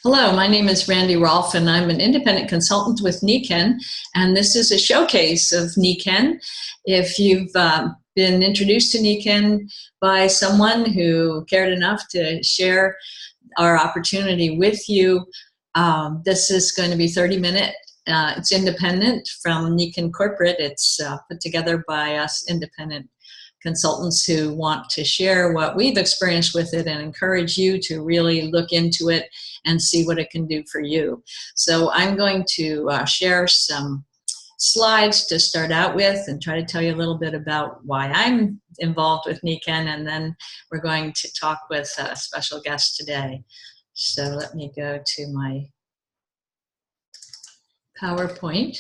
Hello, my name is Randy Rolfe, and I'm an independent consultant with Nikken, and this is a showcase of Nikken. If you've been introduced to Nikken by someone who cared enough to share our opportunity with you, this is going to be 30-minute. It's independent from Nikken Corporate. It's put together by us independent consultants who want to share what we've experienced with it and encourage you to really look into it and see what it can do for you. So I'm going to share some slides to start out with and try to tell you a little bit about why I'm involved with Nikken, and then we're going to talk with a special guest today. So let me go to my PowerPoint.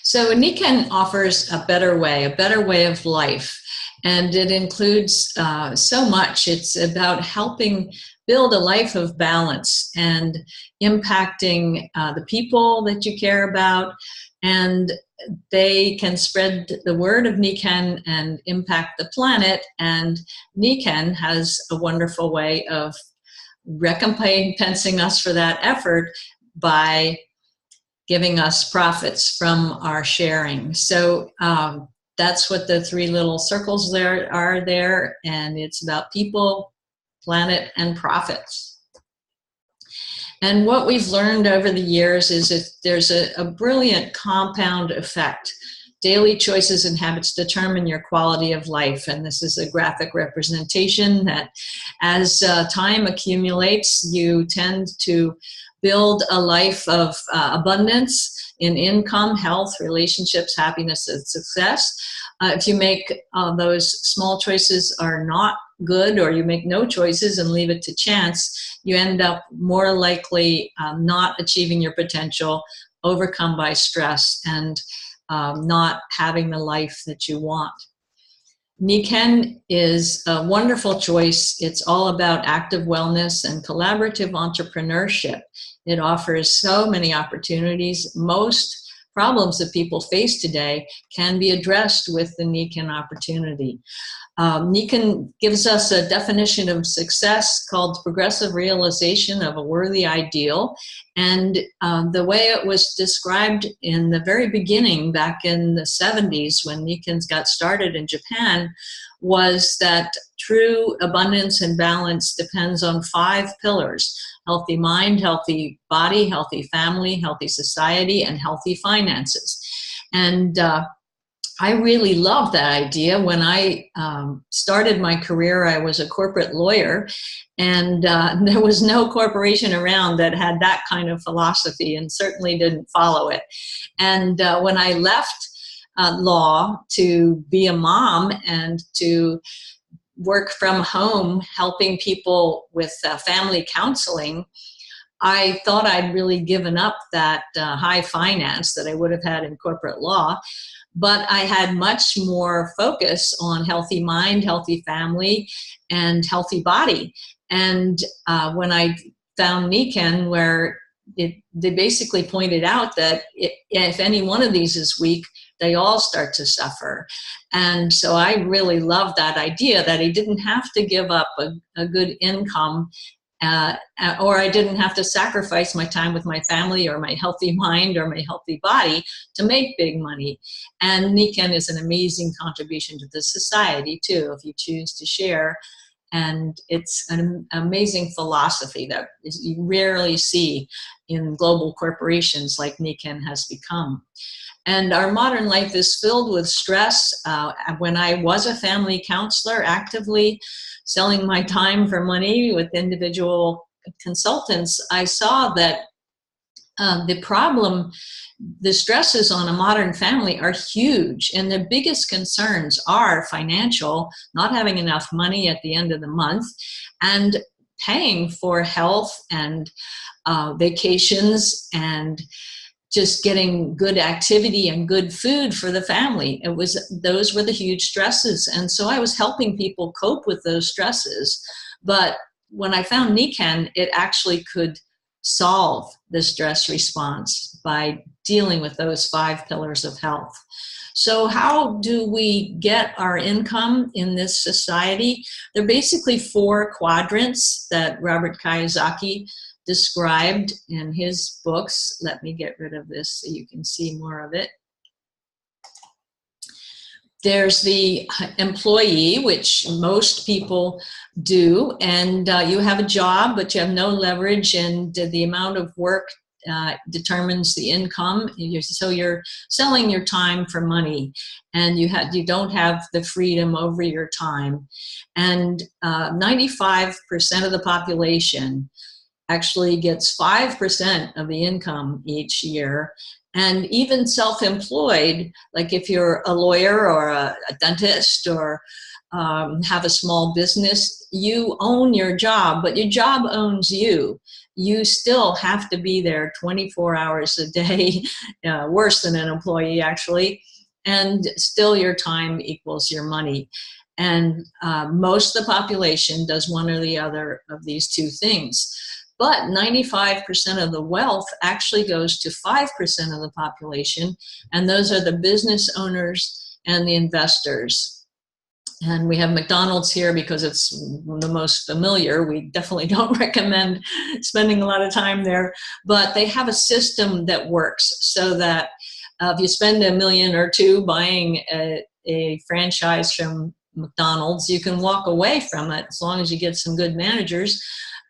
So Nikken offers a better way of life, and it includes so much. It's about helping build a life of balance and impacting the people that you care about, and they can spread the word of Nikken and impact the planet, and Nikken has a wonderful way of recompensing us for that effort by giving us profits from our sharing. So that's what the three little circles there are there, and it's about people, planet, and profits. And what we've learned over the years is that there's a brilliant compound effect. Daily choices and habits determine your quality of life, and this is a graphic representation that as time accumulates, you tend to build a life of abundance in income, health, relationships, happiness, and success. If you make those small choices are not good, or you make no choices and leave it to chance, you end up more likely not achieving your potential, overcome by stress, and not having the life that you want. Nikken is a wonderful choice. It's all about active wellness and collaborative entrepreneurship. It offers so many opportunities. Most problems that people face today can be addressed with the Nikken opportunity. Nikken gives us a definition of success called progressive realization of a worthy ideal. And the way it was described in the very beginning, back in the 70s when Nikken got started in Japan, was that true abundance and balance depends on 5 pillars: healthy mind, healthy body, healthy family, healthy society, and healthy finances. And I really loved that idea. When I started my career, I was a corporate lawyer, and there was no corporation around that had that kind of philosophy, and certainly didn't follow it. And when I left law to be a mom and to work from home, helping people with family counseling, I thought I'd really given up that high finance that I would have had in corporate law. But I had much more focus on healthy mind, healthy family, and healthy body. And when I found Nikken, where they basically pointed out that if any one of these is weak, they all start to suffer. And so I really loved that idea that I didn't have to give up a good income, or I didn't have to sacrifice my time with my family or my healthy mind or my healthy body to make big money. And Nikken is an amazing contribution to the society too, if you choose to share. And it's an amazing philosophy that you rarely see in global corporations like Nikken has become. And our modern life is filled with stress. When I was a family counselor, actively selling my time for money with individual consultants, I saw that the stresses on a modern family are huge. And the biggest concerns are financial, not having enough money at the end of the month, and paying for health and vacations, and just getting good activity and good food for the family. Those were the huge stresses. And so I was helping people cope with those stresses. But when I found Nikken, it actually could solve the stress response by dealing with those 5 pillars of health. So how do we get our income in this society? There are basically 4 quadrants that Robert Kiyosaki described in his books. Let me get rid of this so you can see more of it. There's the employee, which most people do, and you have a job, but you have no leverage, and the amount of work determines the income. So you're selling your time for money, and you don't have the freedom over your time. And 95% of the population actually gets 5% of the income each year. And even self-employed, like if you're a lawyer or a dentist or have a small business, you own your job, but your job owns you. You still have to be there 24 hours a day, worse than an employee actually, and still your time equals your money. And most of the population does one or the other of these 2 things. But 95% of the wealth actually goes to 5% of the population, and those are the business owners and the investors. And we have McDonald's here because it's the most familiar. We definitely don't recommend spending a lot of time there, but they have a system that works so that if you spend $1 million or $2 million buying a franchise from McDonald's, you can walk away from it as long as you get some good managers.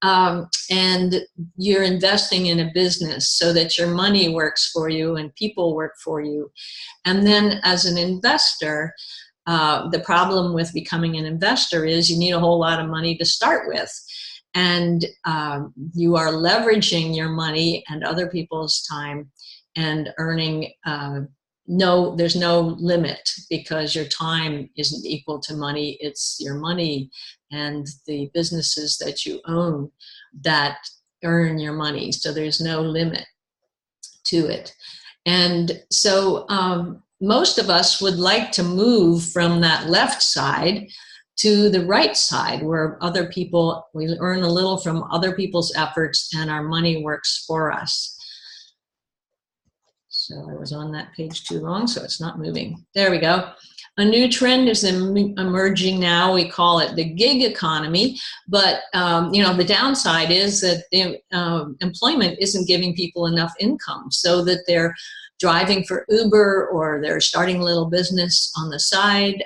And you're investing in a business so that your money works for you and people work for you. And then as an investor, the problem with becoming an investor is you need a whole lot of money to start with. And you are leveraging your money and other people's time and earning there's no limit, because your time isn't equal to money. It's your money and the businesses that you own that earn your money. So there's no limit to it. And so most of us would like to move from that left side to the right side, where we earn a little from other people's efforts and our money works for us. So I was on that page too long, so it's not moving. There we go. A new trend is emerging now. We call it the gig economy. But the downside is that employment isn't giving people enough income, so that they're driving for Uber or they're starting a little business on the side.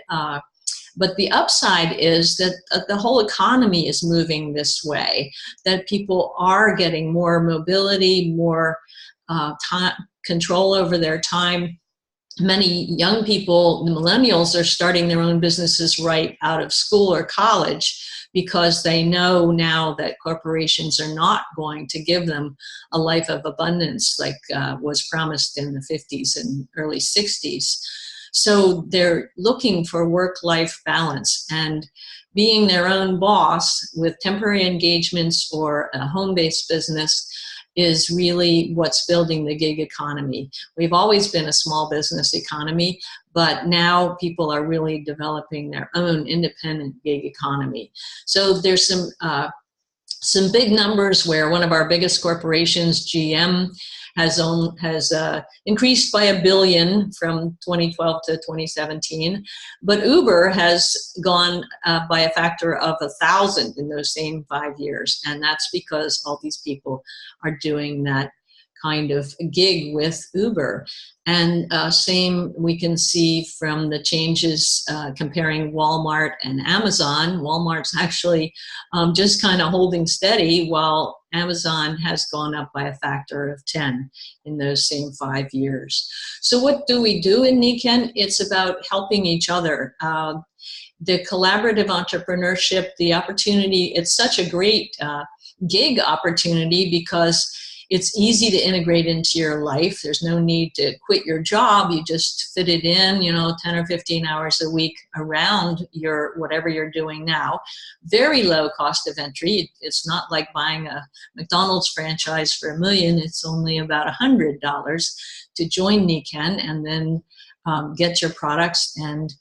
But the upside is that the whole economy is moving this way, that people are getting more mobility, more control over their time. Many young people, the millennials, are starting their own businesses right out of school or college because they know now that corporations are not going to give them a life of abundance like was promised in the 50s and early 60s. So they're looking for work-life balance, and being their own boss with temporary engagements or a home-based business is really what's building the gig economy. We've always been a small business economy, but now people are really developing their own independent gig economy. So there's some big numbers where one of our biggest corporations, GM, has increased by $1 billion from 2012 to 2017, but Uber has gone by a factor of 1,000 in those same 5 years, and that's because all these people are doing that kind of gig with Uber. And same we can see from the changes comparing Walmart and Amazon. Walmart's actually just kind of holding steady, while Amazon has gone up by a factor of 10 in those same 5 years. So what do we do in Nikken? It's about helping each other. The collaborative entrepreneurship, the opportunity, it's such a great gig opportunity because it's easy to integrate into your life. There's no need to quit your job. You just fit it in, 10 or 15 hours a week around whatever you're doing now. Very low cost of entry. It's not like buying a McDonald's franchise for $1 million. It's only about $100 to join Nikken and then get your products. And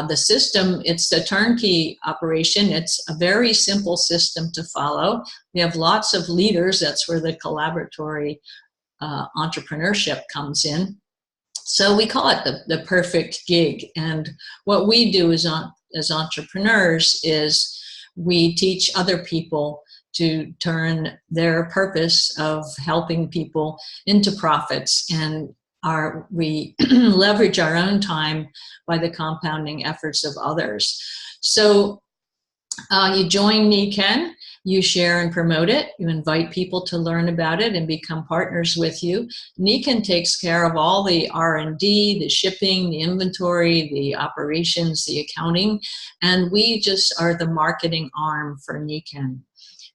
the system, it's a turnkey operation. It's a very simple system to follow. We have lots of leaders. That's where the collaboratory entrepreneurship comes in. So we call it the perfect gig. And what we do as entrepreneurs is we teach other people to turn their purpose of helping people into profits. And we leverage our own time by the compounding efforts of others. So you join Nikken, you share and promote it, you invite people to learn about it and become partners with you. Nikken takes care of all the R&D, the shipping, the inventory, the operations, the accounting, and we just are the marketing arm for Nikken.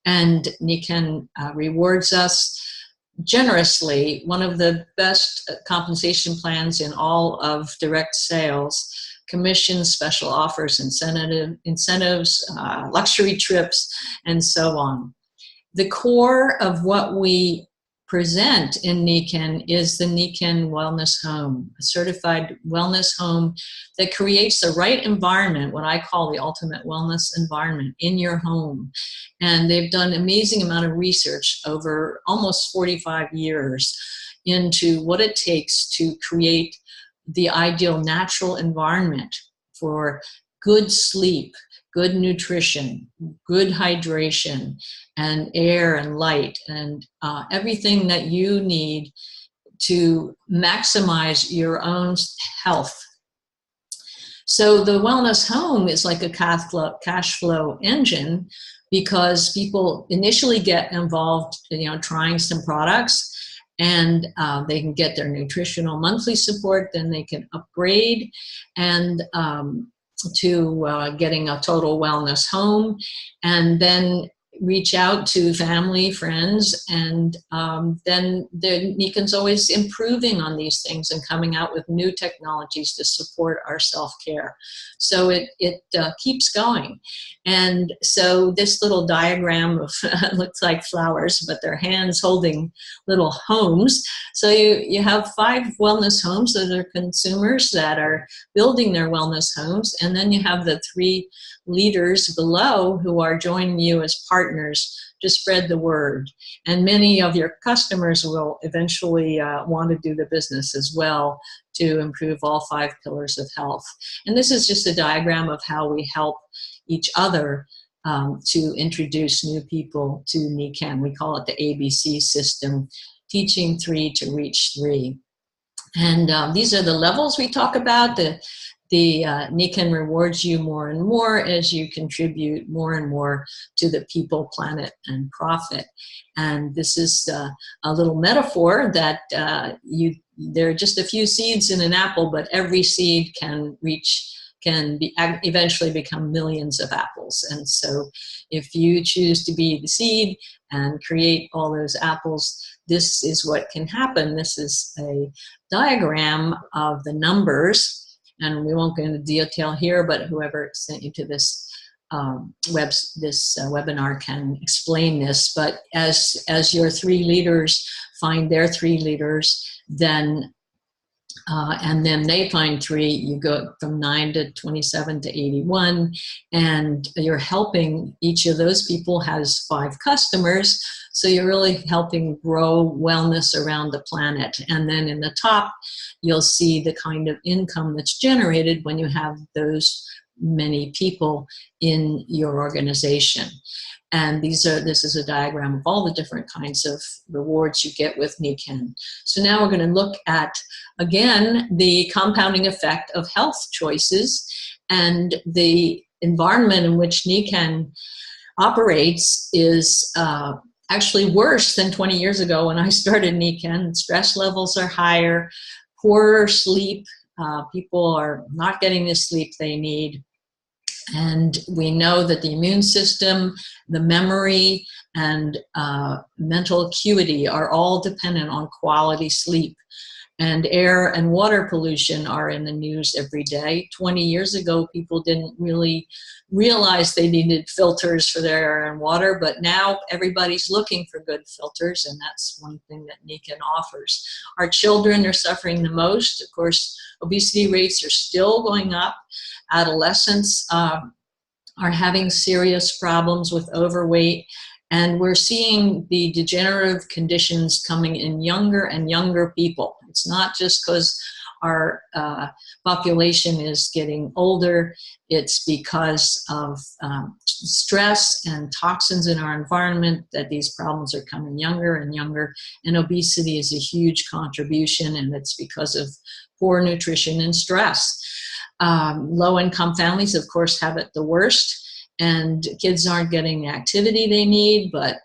And Nikken rewards us generously. One of the best compensation plans in all of direct sales, commissions, special offers, incentives, luxury trips, and so on. The core of what we present in Nikken is the Nikken Wellness Home, a certified wellness home that creates the right environment, what I call the ultimate wellness environment in your home. And they've done an amazing amount of research over almost 45 years into what it takes to create the ideal natural environment for good sleep, good nutrition, good hydration, and air and light, and everything that you need to maximize your own health. So the wellness home is like a cash flow engine, because people initially get involved, trying some products, and they can get their nutritional monthly support, then they can upgrade and to getting a total wellness home, and then reach out to family, friends, and then Nikken's always improving on these things and coming out with new technologies to support our self-care. So it keeps going. And so this little diagram of looks like flowers, but they're hands holding little homes. So you have 5 wellness homes that are consumers that are building their wellness homes, and then you have the 3 leaders below who are joining you as partners to spread the word. And many of your customers will eventually want to do the business as well to improve all 5 pillars of health. And this is just a diagram of how we help each other to introduce new people to Nikken. We call it the ABC system, teaching 3 to reach 3. And these are the levels we talk about. The Nikken rewards you more and more as you contribute more and more to the people, planet, and profit. And this is a little metaphor that there are just a few seeds in an apple, but every seed can eventually become millions of apples. And so if you choose to be the seed and create all those apples, this is what can happen. This is a diagram of the numbers. And we won't go into detail here, but whoever sent you to this webinar can explain this. But as your 3 leaders find their 3 leaders, then and then they find 3, you go from 9 to 27 to 81, and you're helping each of those people has 5 customers. So you're really helping grow wellness around the planet. And then in the top, you'll see the kind of income that's generated when you have those many people in your organization. And this is a diagram of all the different kinds of rewards you get with Nikken. So now we're going to look at, again, the compounding effect of health choices and the environment in which Nikken operates is actually worse than 20 years ago when I started Nikken. Stress levels are higher, poorer sleep, people are not getting the sleep they need. And we know that the immune system, the memory, and mental acuity are all dependent on quality sleep. And air and water pollution are in the news every day. 20 years ago, people didn't really realize they needed filters for their air and water, but now everybody's looking for good filters, and that's one thing that Nikken offers. Our children are suffering the most. Of course, obesity rates are still going up. Adolescents are having serious problems with overweight, and we're seeing the degenerative conditions coming in younger and younger people. It's not just because our population is getting older. It's because of stress and toxins in our environment that these problems are coming younger and younger. And obesity is a huge contribution, and it's because of poor nutrition and stress. Low-income families, of course, have it the worst, and kids aren't getting the activity they need, but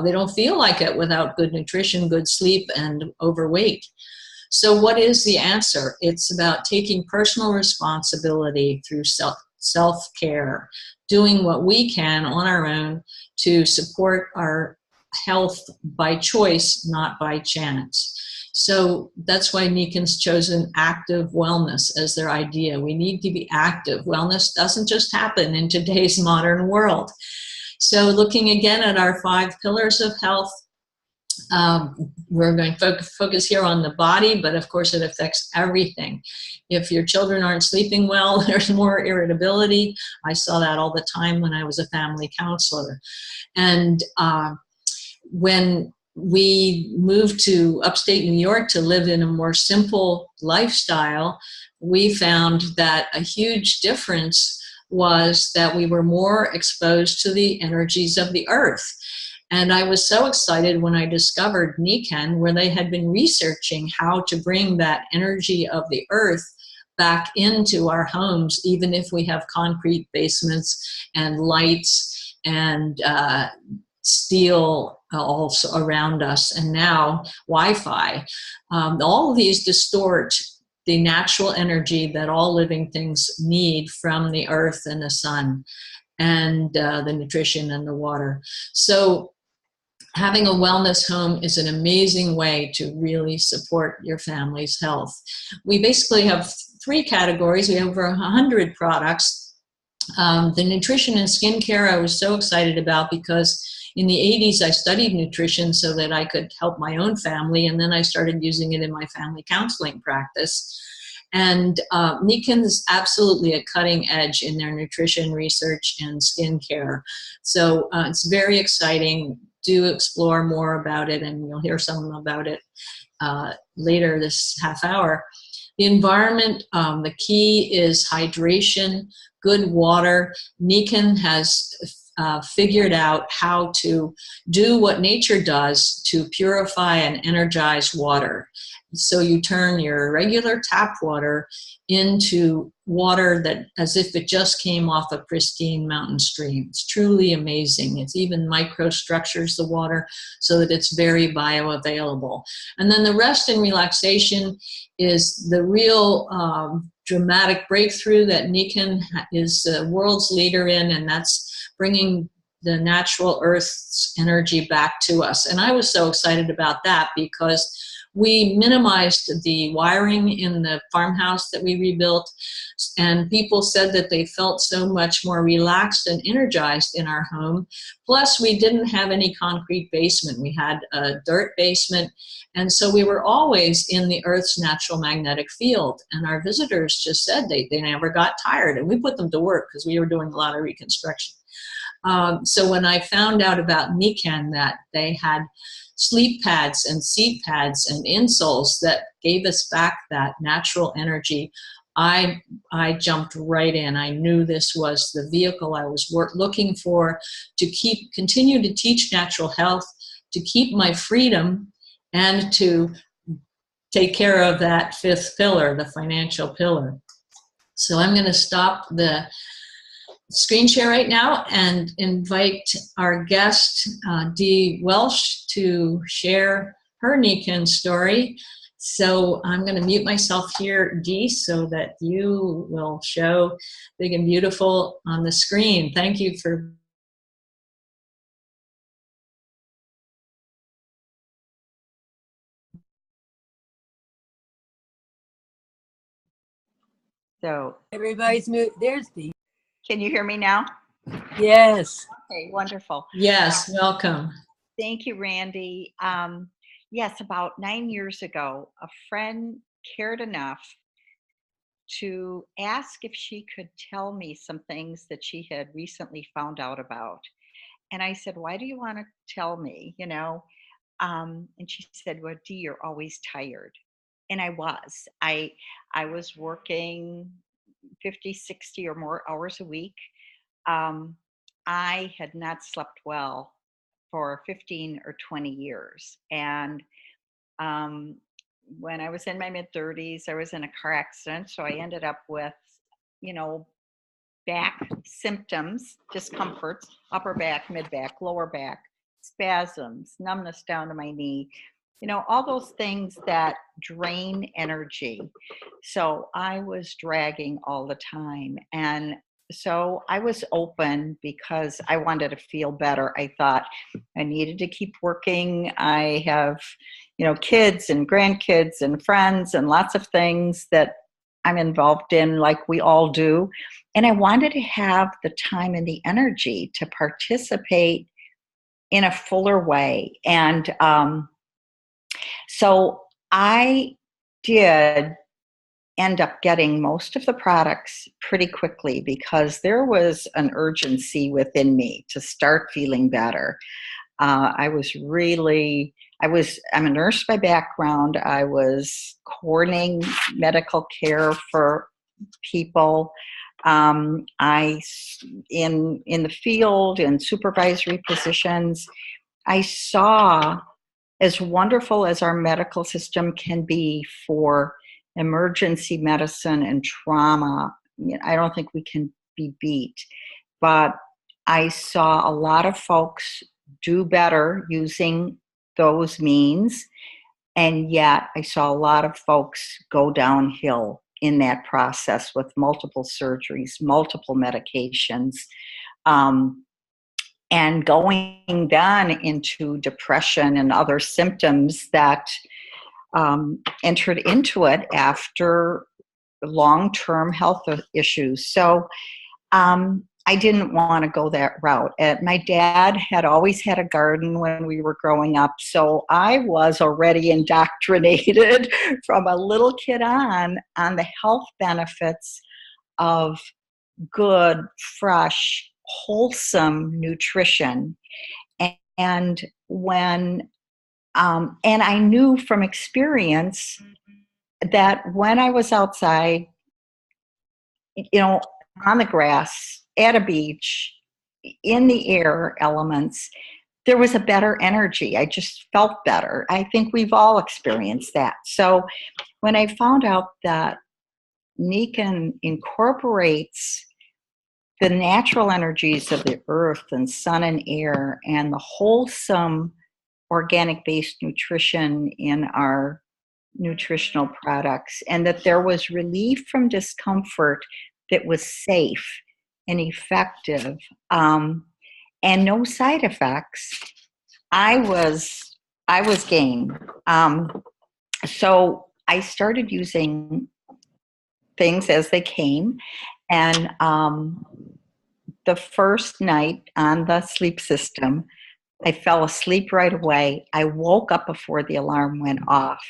they don't feel like it without good nutrition, good sleep, and overweight. So what is the answer? It's about taking personal responsibility through self-care, doing what we can on our own to support our health by choice, not by chance. So that's why Nikken's chosen active wellness as their idea. We need to be active. Wellness doesn't just happen in today's modern world. So looking again at our 5 pillars of health, we're going to focus here on the body, but of course it affects everything. If your children aren't sleeping well, there's more irritability. I saw that all the time when I was a family counselor. And when we moved to upstate New York to live in a more simple lifestyle, we found that a huge difference was that we were more exposed to the energies of the earth. And I was so excited when I discovered Nikken, where they had been researching how to bring that energy of the earth back into our homes, even if we have concrete basements and lights and steel also around us, and now Wi-Fi. All of these distort the natural energy that all living things need from the earth and the sun and the nutrition and the water. So having a wellness home is an amazing way to really support your family's health. We basically have 3 categories. We have over 100 products. The nutrition and skincare I was so excited about because in the 80s I studied nutrition so that I could help my own family, and then I started using it in my family counseling practice. And Nikken is absolutely a cutting edge in their nutrition research and skincare. So it's very exciting. Do explore more about it, and you'll hear some about it later this half hour. The environment, the key is hydration, good water. Nikken has figured out how to do what nature does to purify and energize water. So you turn your regular tap water into water that as if it just came off a pristine mountain stream. It's truly amazing. It's even microstructures the water so that it's very bioavailable. And then the rest and relaxation is the real dramatic breakthrough that Nikken is the world's leader in, and that's bringing the natural earth's energy back to us. And I was so excited about that because we minimized the wiring in the farmhouse that we rebuilt, and people said that they felt so much more relaxed and energized in our home. Plus, we didn't have any concrete basement. We had a dirt basement, and so we were always in the Earth's natural magnetic field. And our visitors just said they never got tired, and we put them to work because we were doing a lot of reconstruction. So when I found out about Nikken, that they had sleep pads and seat pads and insoles that gave us back that natural energy, I jumped right in. I knew this was the vehicle I was looking for to continue to teach natural health, to keep my freedom, and to take care of that 5th pillar, the financial pillar. So I'm going to stop the screen share right now and invite our guest, Dee Welsh, to share her Nikken story. So I'm going to mute myself here, Dee, so that you will show big and beautiful on the screen. Thank you for. So everybody's mute. There's Dee. Can you hear me now? Yes. Okay, wonderful. Yes, welcome. Thank you, Randy. Yes, about 9 years ago, a friend cared enough to ask if she could tell me some things that she had recently found out about. And I said, why do you want to tell me, And she said, well, Dee, you're always tired. and I was working 50, 60 or more hours a week. Um, I had not slept well for 15 or 20 years. And um, when I was in my mid 30s, I was in a car accident. So I ended up with, you know, back symptoms, discomforts, upper back, mid back, lower back, spasms, numbness down to my knee, all those things that drain energy. So I was dragging all the time. And so I was open because I wanted to feel better. I thought I needed to keep working. I have, kids and grandkids and friends and lots of things that I'm involved in, like we all do. And I wanted to have the time and the energy to participate in a fuller way. And so I did end up getting most of the products pretty quickly because there was an urgency within me to start feeling better. I'm a nurse by background. I was coordinating medical care for people. In the field, in supervisory positions, I saw, as wonderful as our medical system can be for emergency medicine and trauma, I don't think we can be beat. But I saw a lot of folks do better using those means, and yet I saw a lot of folks go downhill in that process with multiple surgeries, multiple medications, and going down into depression and other symptoms that entered into it after long-term health issues. So I didn't want to go that route. My dad had always had a garden when we were growing up, so I was already indoctrinated from a little kid on the health benefits of good, fresh, wholesome nutrition. And I knew from experience that when I was outside, on the grass, at a beach, in the air elements, there was a better energy. I just felt better. I think we've all experienced that. So when I found out that Nikken incorporates the natural energies of the earth and sun and air and the wholesome organic-based nutrition in our nutritional products, and that there was relief from discomfort that was safe and effective, and no side effects, I was game. So I started using things as they came, and the first night on the sleep system, I fell asleep right away. I woke up before the alarm went off.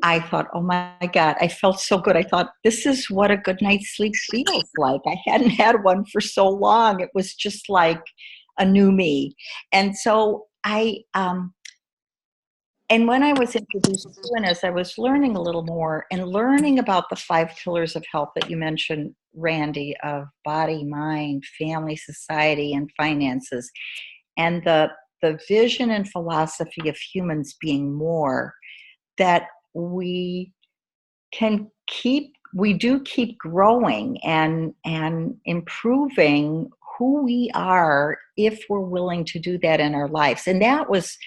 I thought, oh my God, I felt so good. I thought, this is what a good night's sleep feels like. I hadn't had one for so long. It was just like a new me. And so and when I was introduced to, and as I was learning a little more and learning about the 5 pillars of health that you mentioned, Randy, of body, mind, family, society, and finances, and the vision and philosophy of humans being more, that we do keep growing and improving who we are if we're willing to do that in our lives. And that was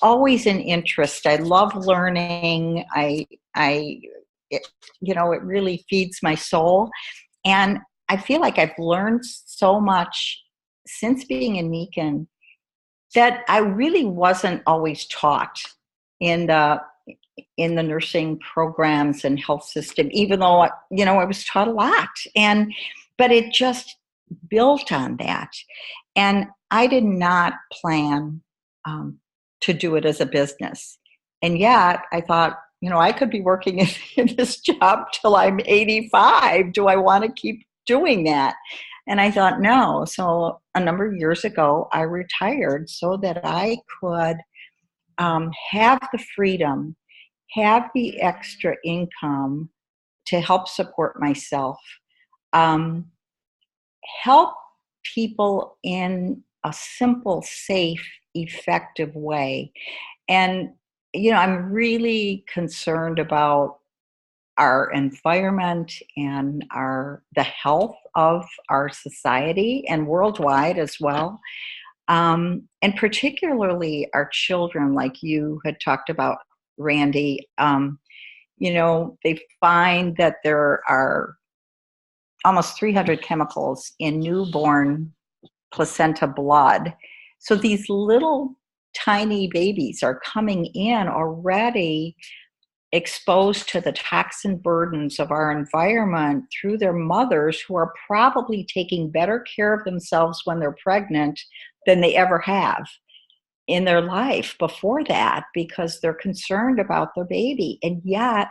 always an interest. I love learning. It really feeds my soul. And I feel like I've learned so much since being in Nikken that I really wasn't always taught in the nursing programs and health system, even though I was taught a lot, but it just built on that. And I did not plan to do it as a business, and yet I thought, I could be working in this job till I'm 85. Do I want to keep doing that? And I thought, no. So a number of years ago, I retired so that I could have the freedom, have the extra income to help support myself, um, help people in a simple, safe, effective way. And, I'm really concerned about our environment and the health of our society and worldwide as well. And particularly our children, like you had talked about, Randy. They find that there are almost 300 chemicals in newborn placenta blood. So these little tiny babies are coming in already exposed to the toxin burdens of our environment through their mothers, who are probably taking better care of themselves when they're pregnant than they ever have in their life before that, because they're concerned about their baby. And yet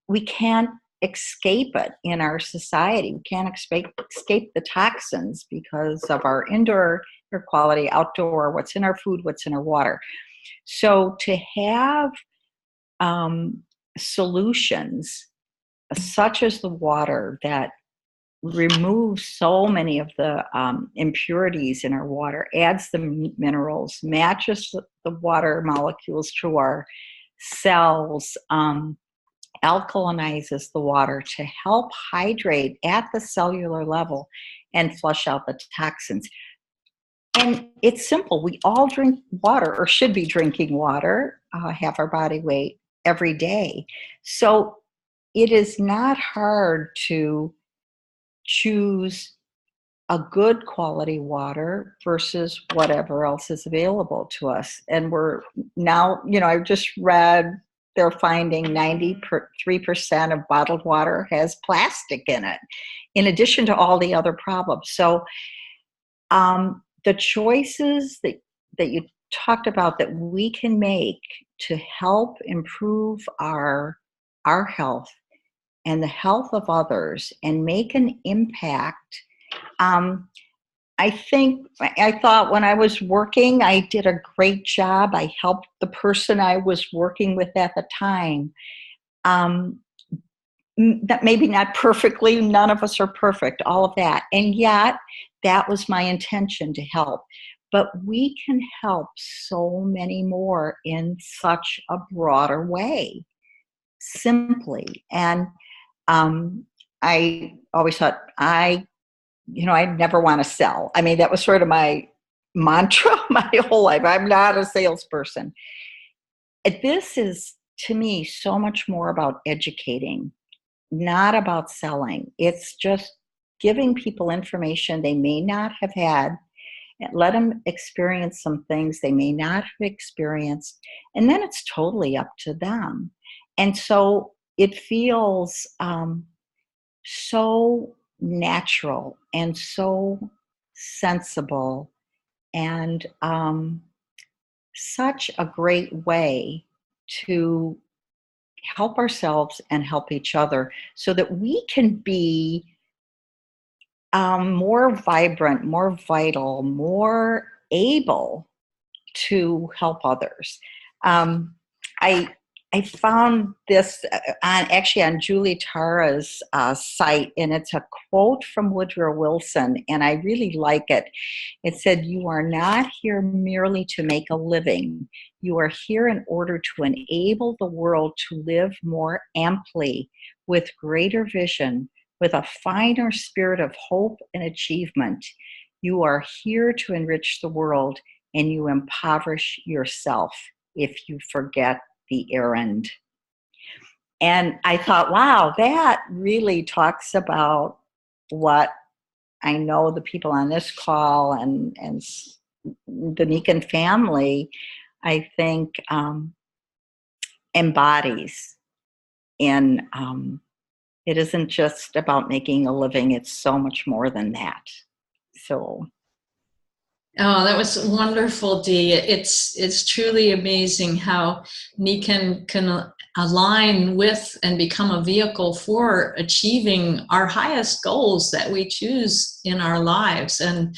we can't escape it in our society. We can't escape the toxins because of our indoor air quality, outdoor, what's in our food, what's in our water. So to have solutions such as the water that removes so many of the impurities in our water, adds the minerals, matches the water molecules to our cells, alkalinizes the water to help hydrate at the cellular level and flush out the toxins. And it's simple. We all drink water, or should be drinking water, half our body weight every day. So it is not hard to choose a good quality water versus whatever else is available to us. And we're now, I just read they're finding 93% of bottled water has plastic in it, in addition to all the other problems. So the choices that you talked about that we can make to help improve our health and the health of others and make an impact. I thought when I was working, I did a great job. I helped the person I was working with at the time. That maybe not perfectly, none of us are perfect, all of that. And yet that was my intention, to help. But we can help so many more in such a broader way, simply. And I always thought I'd never want to sell. I mean, that was sort of my mantra my whole life. I'm not a salesperson. This is, to me, so much more about educating, not about selling. It's just giving people information they may not have had, and let them experience some things they may not have experienced, and then it's totally up to them. And so it feels so natural and so sensible, and such a great way to help ourselves and help each other, so that we can be more vibrant, more vital, more able to help others. I found this on Julie Tara's site, and it's a quote from Woodrow Wilson, and I really like it. It said, "You are not here merely to make a living. You are here in order to enable the world to live more amply, with greater vision, with a finer spirit of hope and achievement. You are here to enrich the world, and you impoverish yourself if you forget the errand." And I thought, wow, that really talks about what I know the people on this call and the Nikken family, I think, embodies. And it isn't just about making a living, it's so much more than that. So. Oh, that was wonderful, Dee. It's truly amazing how Nikken can align with and become a vehicle for achieving our highest goals that we choose in our lives. And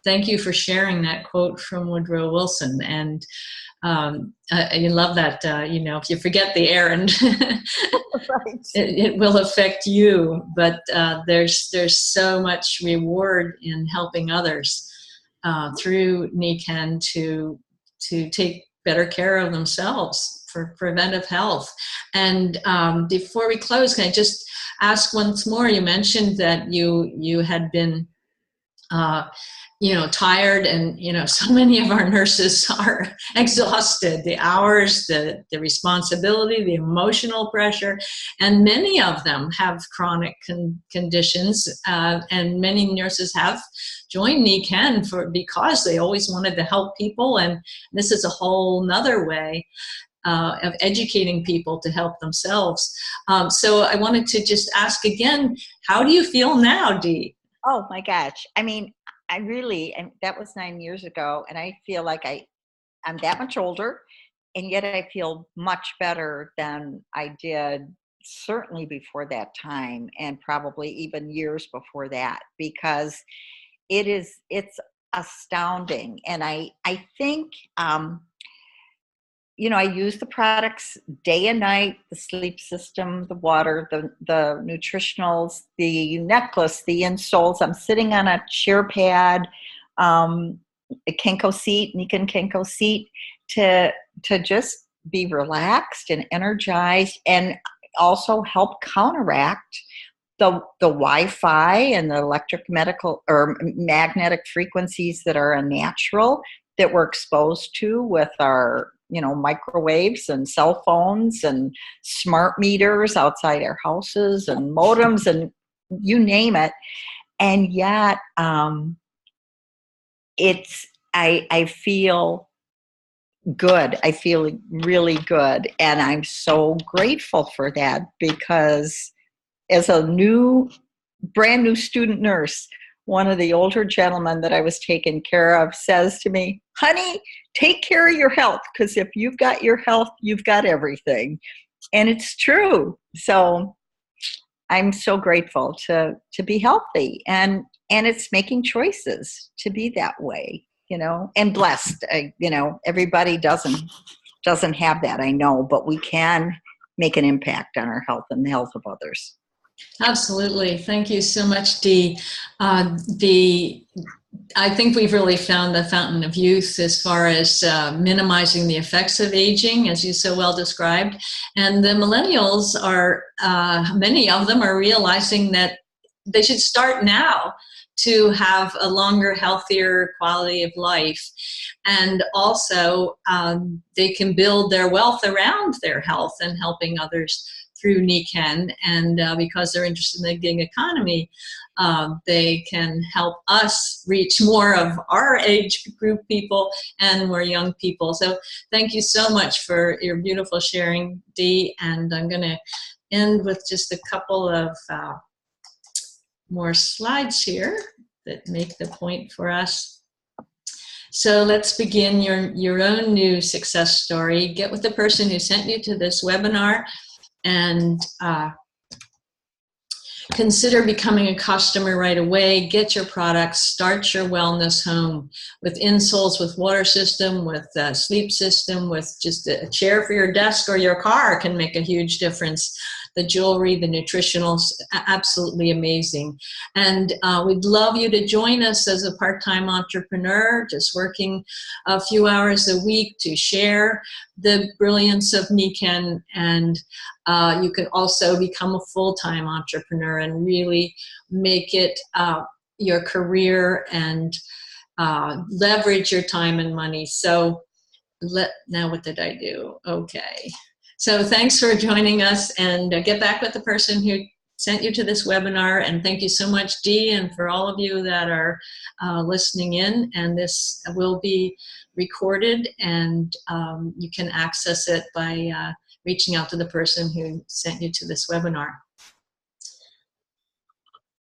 thank you for sharing that quote from Woodrow Wilson. And I love that, if you forget the errand, Right. it will affect you. But there's so much reward in helping others through Nikken to take better care of themselves for preventive health. And before we close, can I just ask once more? You mentioned that you had been tired, and so many of our nurses are exhausted. The hours, the responsibility, the emotional pressure, and many of them have chronic conditions. And many nurses have joined Nikken because they always wanted to help people, and this is a whole nother way of educating people to help themselves. So I wanted to just ask again, how do you feel now, Dee? Oh my gosh. I mean, and that was 9 years ago, and I feel like I'm that much older, and yet I feel much better than I did certainly before that time, and probably even years before that, because it's astounding. And I think, I use the products day and night, the sleep system, the water, the nutritionals, the necklace, the insoles. I'm sitting on a chair pad, a Kenko seat, Nikken Kenko seat, to just be relaxed and energized, and also help counteract the Wi-Fi and the magnetic frequencies that are unnatural, that we're exposed to with our microwaves and cell phones and smart meters outside our houses and modems and you name it. And yet I feel good. I feel really good. And I'm so grateful for that, because as a brand new student nurse, one of the older gentlemen that I was taking care of says to me, "Honey, take care of your health, because if you've got your health, you've got everything." And it's true. So I'm so grateful to be healthy, and it's making choices to be that way, and blessed. Everybody doesn't have that, I know, but we can make an impact on our health and the health of others. Absolutely. Thank you so much, Dee. I think we've really found the fountain of youth as far as minimizing the effects of aging, as you so well described. And the millennials many of them are realizing that they should start now to have a longer, healthier quality of life. And also, they can build their wealth around their health and helping others through Nikken. And because they're interested in the gig economy, they can help us reach more of our age group people and more young people. So thank you so much for your beautiful sharing, Dee. And I'm going to end with just a couple of more slides here that make the point for us. So let's begin your own new success story. Get with the person who sent you to this webinar, and consider becoming a customer right away. Get your products, start your wellness home with insoles, with water system, with sleep system, with just a chair for your desk or your car can make a huge difference. The jewelry, the nutritionals, absolutely amazing. And we'd love you to join us as a part-time entrepreneur, just working a few hours a week to share the brilliance of Nikken. And you can also become a full-time entrepreneur and really make it your career and leverage your time and money. So now what did I do? Okay. So thanks for joining us, and get back with the person who sent you to this webinar. And thank you so much, Dee, and for all of you that are listening in. And this will be recorded, and you can access it by reaching out to the person who sent you to this webinar.